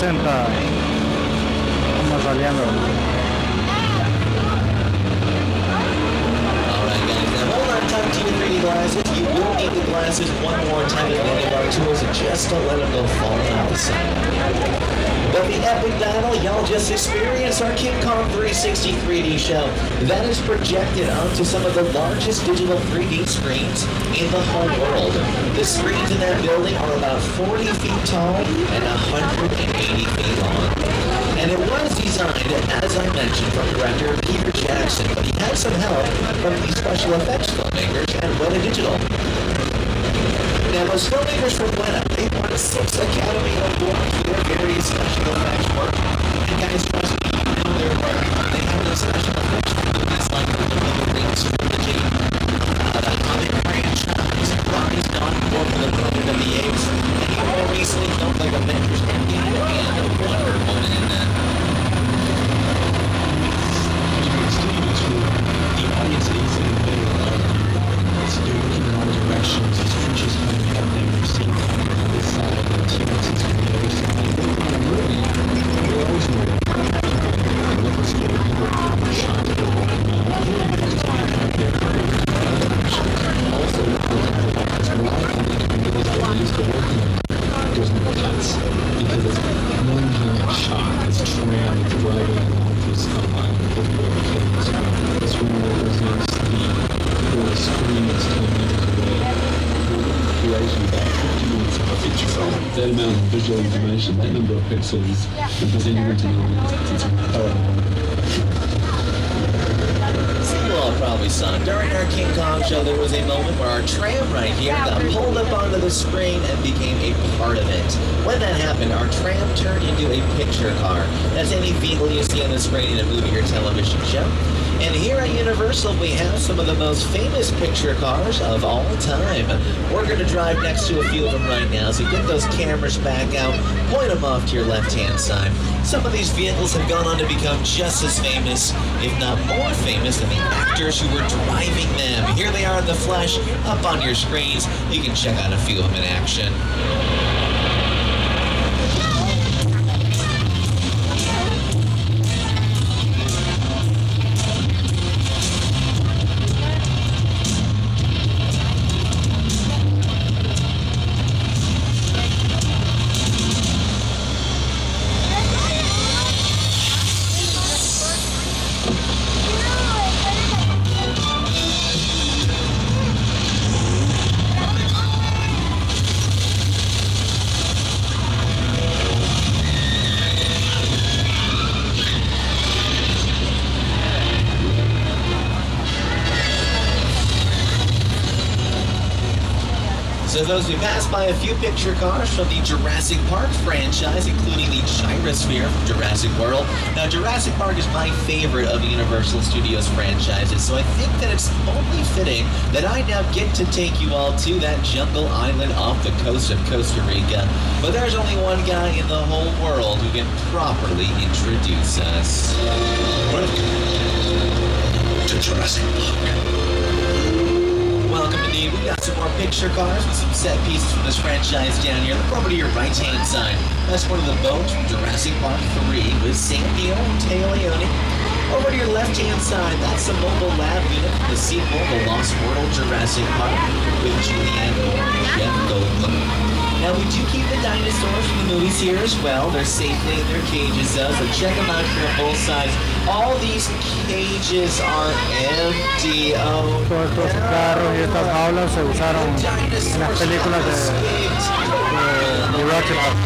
60. Vamos saliendo. Alright guys, now hold on tight to your 3D glasses. You will need the glasses one more time at the end of our tours, and just don't let them go falling out the side. But the epic battle y'all just experienced, our King Kong 360 3D show, that is projected onto some of the largest digital 3D screens in the whole world. The screens in that building are about 40 feet tall and 180 feet long. And it was designed, as I mentioned, from director Peter Jackson, but he had some help from the special effects filmmakers at Weta Digital. Now, those filmmakers from Weta, they won 6 Academy Awards for their various special effects work. And guys, trust me, you know their work. They have those special effects for movies like the Lord of the Rings trilogy, the Hobbit franchise, Rocket's Gone for the Planet of the Apes, and even more recently, films like Avengers Endgame and Wonder Woman in that. The audience is in the middle of it's looking in all directions. These creatures have never seen coming on this side and the T-Rexes on the other side. In the movie, we always know that people look at scary people are shot to walk around. Also, as a lot of communities that we used to work in, there's no cuts because it's one giant shot. It's tram, it's driving along this line of people that kids. This room represents the screen is 10 meters away. We're actually about 50 minutes of a feature film. That amount of visual information, that number of pixels, representing into millimeters, it's So you all probably saw during our King Kong show, there was a moment where our tram right here got pulled up onto the screen and became a part of it. When that happened, our tram turned into a picture car. That's any vehicle you see on the screen in a movie or television show. And here at Universal, we have some of the most famous picture cars of all time. We're going to drive next to a few of them right now, so get those cameras back out, point them off to your left-hand side. Some of these vehicles have gone on to become just as famous, if not more famous, than the actors who were driving them. Here they are in the flesh, up on your screens. You can check out a few of them in action. So those who passed by a few picture cars from the Jurassic Park franchise, including the Gyrosphere from Jurassic World. Now, Jurassic Park is my favorite of the Universal Studios franchises, so I think that it's only fitting that I now get to take you all to that jungle island off the coast of Costa Rica. But there's only one guy in the whole world who can properly introduce us. Welcome to Jurassic Park. Welcome indeed. We've got some more picture cars with some set pieces from this franchise down here. Look over to your right-hand side. That's one of the boats from Jurassic Park 3 with Sam Neill and Taya Leone. Over to your left-hand side, that's the mobile lab unit from the sequel, The Lost World Jurassic Park, with Julianne Moore and Jeff Goldblum. Now, we do keep the dinosaurs from the movies here as well. They're safely in their cages, though, so check them out here on both sides. All these cages are empty. Oh, Todos estos carros y estas jaulas se usaron en las películas de Jurassic Park.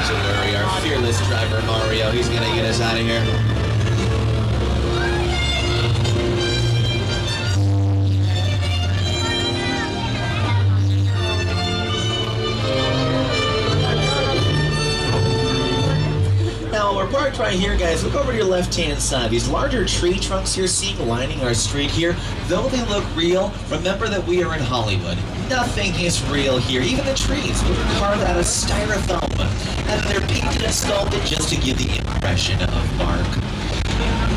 So worry, our fearless driver Mario, he's gonna get us out of here. Now, we're parked right here, guys. Look over to your left-hand side. These larger tree trunks you're seeing lining our street here, though they look real, remember that we are in Hollywood. Nothing is real here. Even the trees were carved out of styrofoam, and they're painted and sculpted just to give the impression of bark.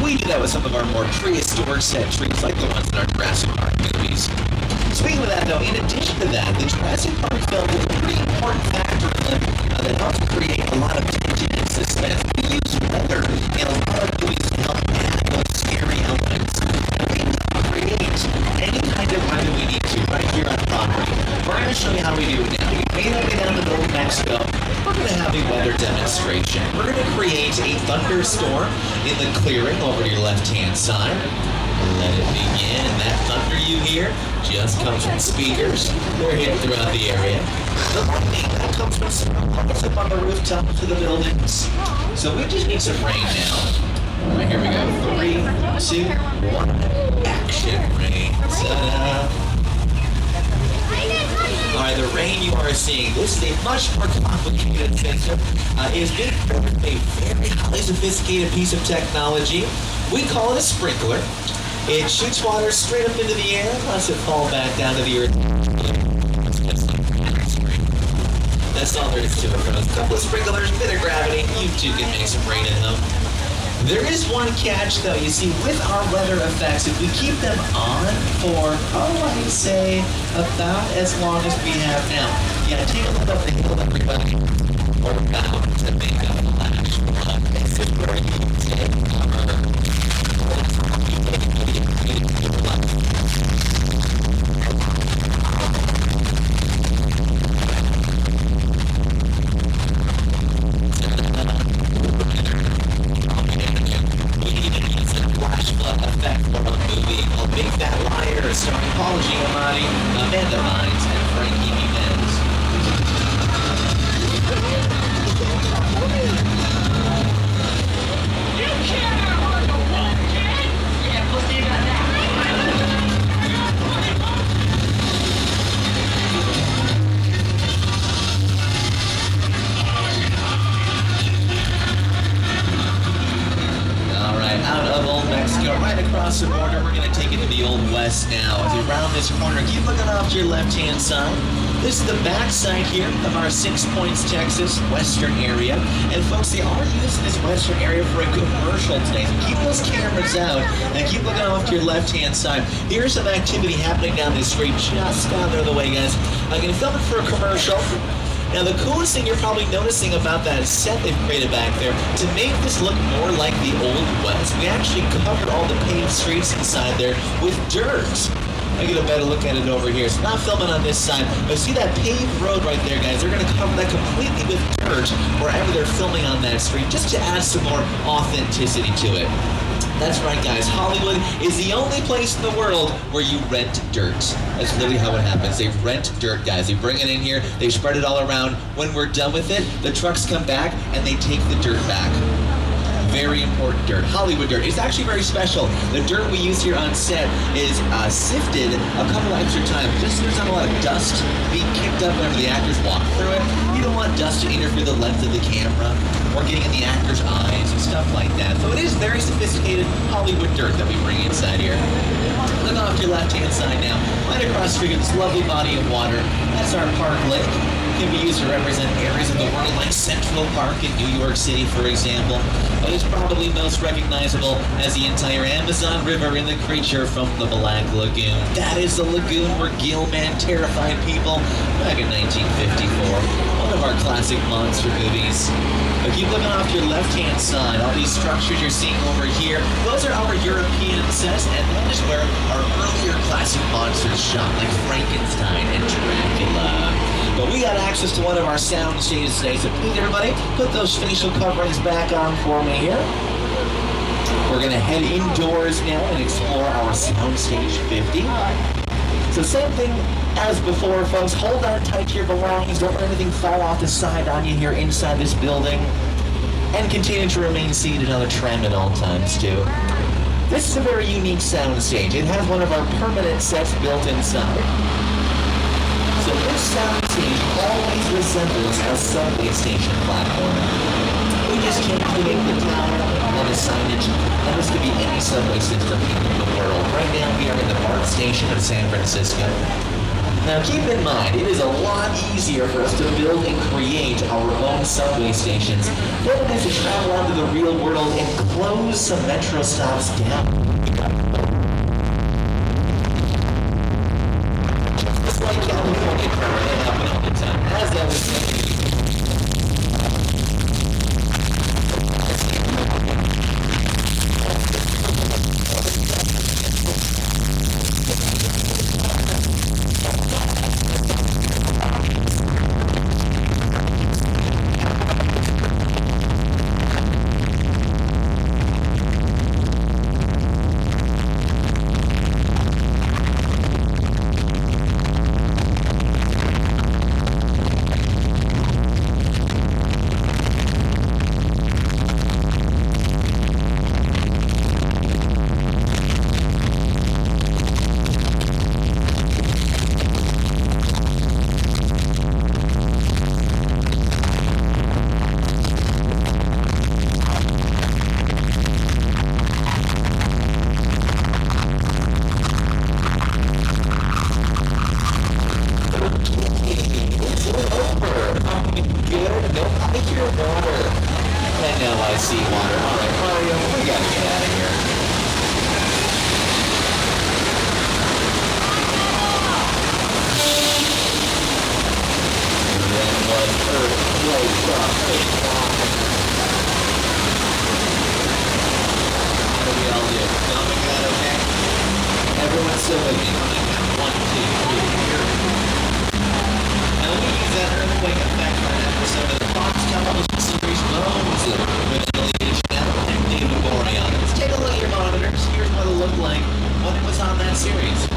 We do that with some of our more prehistoric set trees, like the ones in our Jurassic Park movies. Speaking of that, though, in addition to that, the Jurassic Park film is a pretty important factor that helps create a lot of tension and suspense. We use weather in a lot of movies to help add those scary elements. And we create any kind of weather we need to right here on property. We're going to show you how we do it now. We made our way down to the middle of Mexico. We're going to have a weather demonstration. We're going to create a thunderstorm in the clearing over to your left-hand side. Let it begin, and that thunder you hear just comes from speakers. They're hidden throughout the area. The lightning, that comes from sparklers up on the rooftop to the buildings. So we just need some rain now. All right, here we go. 3, 2, 1, action rain. Ta-da! Alright, the rain you are seeing, this is a much more complicated system. It has been a very highly sophisticated piece of technology. We call it a sprinkler. It shoots water straight up into the air, lets it fall back down to the earth. That's all there is to it, folks. A couple of sprinklers, bit of gravity, you too can make some rain in them. There is one catch, though. You see, with our weather effects, if we keep them on for, I'd say, about as long as we have now. Yeah, take a look up the hill, everybody. We're about to make a flash flood. This is where you take cover. Starring Paul Giamatti, Amanda Mines, and Frankie Muniz. You can't hurt the wolf, kid! Yeah, pussy, you got that. Alright, out of Old Mexico, right across the border, we're going to take it to the Old West now. As you round this corner, keep looking off to your left-hand side. This is the back side here of our 6 Points, Texas, western area. And folks, they are using this western area for a commercial today. So keep those cameras out and keep looking off to your left-hand side. Here's some activity happening down this street, just down the other way, guys. I'm going to film it for a commercial. Now, the coolest thing you're probably noticing about that set they've created back there, to make this look more like the Old West, we actually covered all the paved streets inside there with dirt. I get a better look at it over here. So not filming on this side, but see that paved road right there, guys? They're going to cover that completely with dirt wherever they're filming on that street, just to add some more authenticity to it. That's right, guys. Hollywood is the only place in the world where you rent dirt. That's literally how it happens. They rent dirt, guys. They bring it in here. They spread it all around. When we're done with it, the trucks come back and they take the dirt back. Very important dirt. Hollywood dirt. It's actually very special. The dirt we use here on set is sifted a couple extra times, just so there's not a lot of dust being kicked up whenever the actors walk through it. You don't want dust to interfere the lens of the camera or getting in the actors' eyes and stuff like that. So it is very sophisticated Hollywood dirt that we bring inside here. Look off to your left-hand side now. Right across the street of this lovely body of water. That's our park lake. It can be used to represent areas of the world like Central Park in New York City, for example. But it's probably most recognizable as the entire Amazon River in the creature from the Black Lagoon. That is the lagoon where Gilman terrified people back in 1954. One of our classic monster movies. But keep looking off to your left-hand side. All these structures you're seeing over here, those are our European sets, and that is where our earlier classic monsters shot, like Frankenstein and Dracula. But we got access to one of our sound stages today, so please, everybody, put those facial coverings back on for me here. We're going to head indoors now and explore our soundstage 50. So same thing as before, folks. Hold on tight to your belongings. Don't let anything fall off the side on you here inside this building. And continue to remain seated on the tram at all times, too. This is a very unique soundstage. It has one of our permanent sets built inside. So this soundstage always resembles a subway station platform. We just can't create the tower or the signage, and this could be any subway system in the world. Right now we are in the BART station of San Francisco. Now keep in mind, it is a lot easier for us to build and create our own subway stations than it is to travel out to the real world and close some metro stops down. before they turn right up all the time. As I was saying, I see water. Alright, Mario, we gotta get out of here. That was earthquake crossing. How do we all do? Dominic, that okay? Everyone's still with me. On the count 1, 2, 3, here. Now we use that earthquake effect for an episode of the Fox television series Bones with Elliot Chanel and David Borean. Let's take a look at your monitors. Here's what it looked like when it was on that series.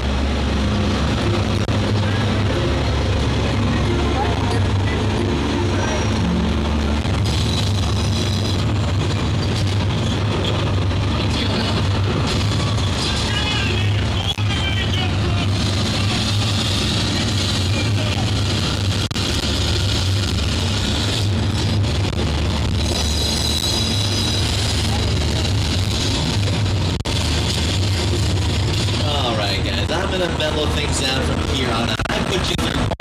I'm gonna mellow things down from here on out. I put you through